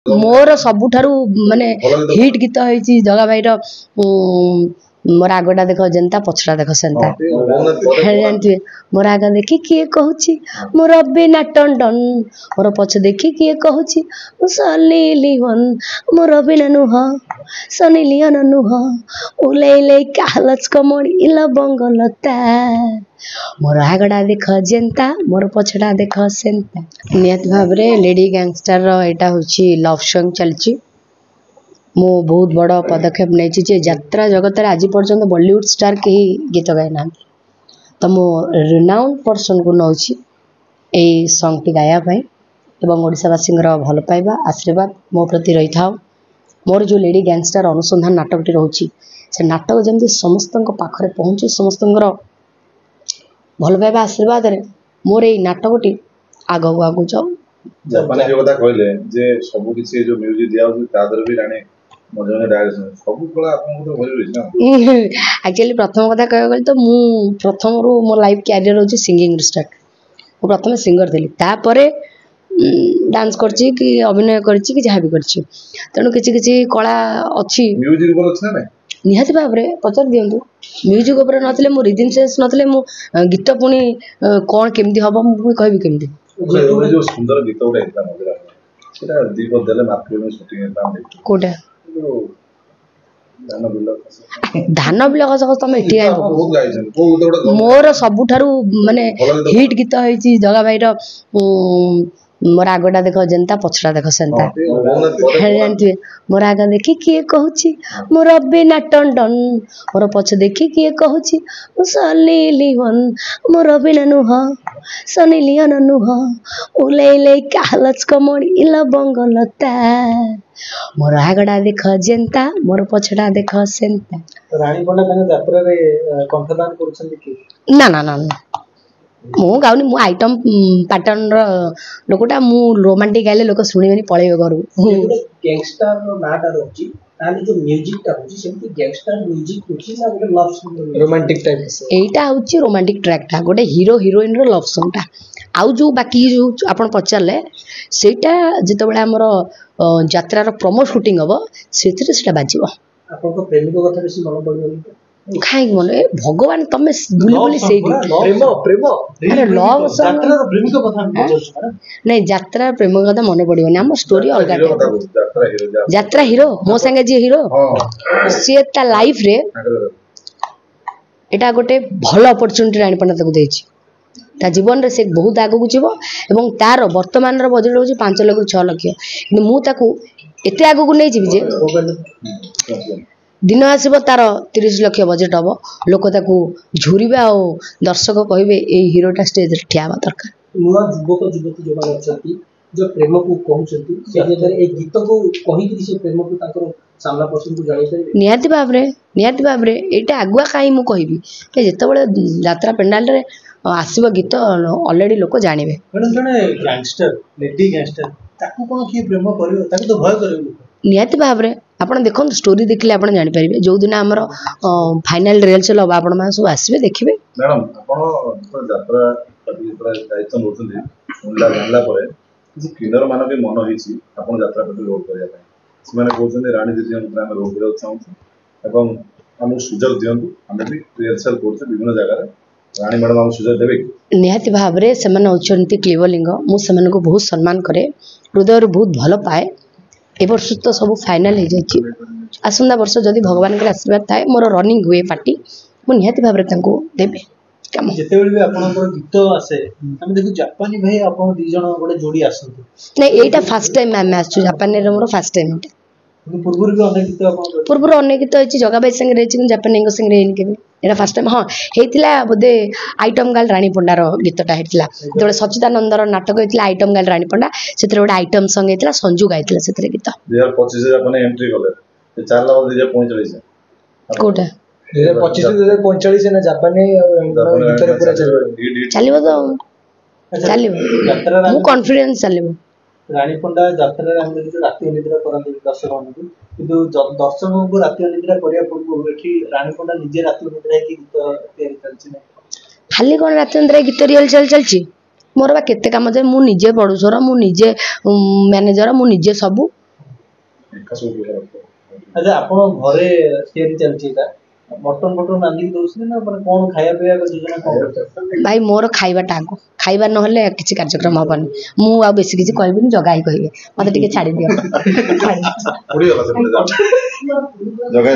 मोर सबुठारु माने हिट गीत होइछि जगा भाई रो मोर आगटा देख जेनता पछड़ा देख सेनता जानती मोर आग देखी किए कहूची मोर बिना टंडन मोर पछ देखी किए कहूची सली लिहन मोर बिना नुह सनी लिहन नुह उलेले कालच कमड़ी इला बंगलता मोर आगटा देख जेनता मोर पछड़ा देख सेनता नियत भाबरे लेडी गैंगस्टर रो एटा होची लव सॉन्ग चलची मो बहुत बड़ पदक्षेप नहीं जे यात्रा जगत आज पर्यंत बॉलीवुड स्टार के गीत गाई ना तो मो रिनाउंड पर्सन को नौ सॉन्ग टी गायापाई एवं ओडिशावासी भल पाइबा आशीर्वाद मो प्रति रही था मोर जो लेडी गैंगस्टर अनुसंधान नाटक टी रोची से नाटक जमी समस्त पाखरे पहुँचे समस्त भल पाइबा आशीर्वाद रे मोर ये नाटक टी आगू आगू जाऊ जापानी जो कथा कहले जे सब किसी जो म्यूजिक दिया होती तादर भी राणे मजने डायरेक्शन सब कला आपन को भरि रही ना एक्चुअली प्रथम कथा कह गल तो मु प्रथम रो मोर लाइफ कैरियर होची सिंगिंग स्टार्ट मु प्रथम सिंगर थिली तापरे डांस करची कि अभिनय करची कि जहां भी करची तणु किछि किछि कला अछि म्यूजिक पर अछि ना निहाती भाबरे पचर दियंतु म्यूजिक ऊपर नथले मु रिदम सेंस नथले मु गीत पुनी कोन केमदी हबो मु कहबी केमदी जो सुंदर गीत उठे इतना मजा सेटा दीप देले मार्केट में शूटिंग एता कोटा धान बिलक सक तुम एठी गाय मोर सबुठारु माने हिट गीत होइछि जगा भाई रो मोर आगटा देख जेनता पछड़ा देख सेनता जानती मोर आग देखी किए कहूची मोर बिना टंडन मोर पछ देखी किए कहूची सली लिहन मोर बिना नुह सनी लिहन नुह उलेले कालच कमड़ी इला बंगलता मोर आगटा देख जेनता मोर पछड़ा देख सेनता रानी पंडा तने यात्रा रे कंठदान करछन कि ना ना ना मु गाउनी मु आइटम पैटर्न रो लोकटा मु रोमांटिक गाइले लोक सुनिबेनी पळेबे घर गैंगस्टर रो नाटा रोची तानी जो म्यूजिक ता होची सेमती गैंगस्टर म्यूजिक होची ना गोटे लव सॉन्ग रोमांटिक टाइप एटा होची रोमांटिक ट्रैक था गोटे हीरो हीरोइन रो लव सॉन्ग ता आउ जो बाकी जो आपण पचारले सेटा जते बेला हमर यात्रा रो प्रोमो शूटिंग हबो सेतिरे सेटा बाजिबो आपण को प्रेमी को कथा बेसी मन पड़ियो खाई मन भगवान तमे बुली बुली सेठी प्रेम प्रेम अरे लव यात्रा रो प्रेमी को कथा नहीं यात्रा प्रेम कथा मन पड़िबो हम स्टोरी अलगा यात्रा हीरो मो संगे जे हीरो से ता लाइफ रे एटा गोटे भल अपॉर्चुनिटी रानी पंडा तक देछि ता जीवन रे से बहुत आगु को जीवो एवं तार वर्तमान रो बजट होछि 5 लाख 6 लाख कि मु ताकू एते आगु को नै जिवि जे दिन आसब तार 30 लाख बजेट हम लोक ताकू झुरीबा और दर्शक कहबे ए हीरोटा स्टेज रे ठियाबा दरकार नुआ युवक युवती जो माने जो प्रेम को कहउछंती से जेतरे ए गीत को कहि कि से प्रेम को ताकर सामना पर्सन को जानि पारे नियाति बाबरे एटा आगुआ काई मु कहबी के जेते बेले यात्रा पेंडाल रे आसीबा गीत ऑलरेडी लोक जानिबे जने गैंगस्टर लेडी गैंगस्टर ताकू कोन की प्रेम करियो ताकू तो भय करियो नियाति बाबरे आपण देखन स्टोरी देखले आपण जानि परिबे जो दिन हमर फाइनल रिहर्सल अब आपण मान सब आसीबे देखिबे मैडम आपण यात्रा कभी दायित्व नोचुंदी उनला जानला परे कि किनर मान के मन होईची आपण यात्रा प्रति रोड करिया से माने कहउछन रानी दीदी हम ग्राम रोड करे चाहू एवं हम सुजग दियंतु हम भी रिहर्सल करते विभिन्न जगह रानी मैडम हम सुजग देबे निहाती भाबरे समान होचंती क्लीवलिंग मु समान को बहुत सम्मान करे हृदय बहुत भल पाए ए वर्ष तो सब फाइनल हो जाछि आसंदा वर्ष जदि भगवान के आशीर्वाद थाए मोर रनिंग हुए पार्टी मु निहाती भाबरे तांको देबे काम जेते बेले भी आपन को गीत आसे हम देखु जापानी भाई आपन दी जण गोटे जोड़ी आसंती नहीं एटा फर्स्ट टाइम मैं आछु जापान रे मोर फर्स्ट टाइम एटा पूर्व भी अनेक गीत आपन पूर्व अनेक गीत अछि जगा भाई संग रेछि जापानी को संग रेइन के एटा फर्स्ट टाइम हां हेतिला बोदे आइटम गर्ल रानी पंडा रो गीतटा हेतिला जेबे सचिदानंद रो नाटक हेतिला आइटम गर्ल रानी पंडा सेतरे गोटे आइटम संग हेतिला संजू गाइतिला सेतरे गीत 2025 रे अपन एंट्री करले 4 लाख 2045 कोटा 2025 2045 ना जापानी गीत रे पूरा चलिबो तो चलिबो मु कॉन्फिडेंस चलिबो रानी पंडा यात्रा रे हम जो राति अनिद्रा करन दर्शक मानकु किंतु दर्शक को राति अनिद्रा करिया पूर्व एठी रानी पंडा निजे राति अनिद्रा की गीत तैयारी चलछि खाली कोन राति अनिद्रा गीत रियल चलछि मोर बा केते काम जे मु निजे प्रोड्यूसर मु निजे मैनेजर मु निजे सब ଏକା ସବୁ ପ୍ରକାର ଆଚ୍ଛା ଆପଣ ଘରେ ତିଆରି ଚାଲିଛି ଏଇଟା ମଟନ ଫଟନ ରାନ୍ଧିକି ଦଉଛନ୍ତି ନା ମାନେ କଣ ଖାଇବା ପିଇବା ଯୋଜନା କଣ କରୁଛନ୍ତି? ଭାଇ ମୋର ଖାଇବାଟା ଆଗ ଖାଇବା ନହେଲେ କିଛି କାର୍ଯ୍ୟକ୍ରମ ହବନି ମୁଁ ଆଉ ବେଶୀ କିଛି କହିବିନି ଜଗା ହିଁ କହିବେ ମତେ ଟିକେ ଛାଡିଦିଅ ଉଡ଼ିଗଲା ସେପଟେ ଜଗାଇ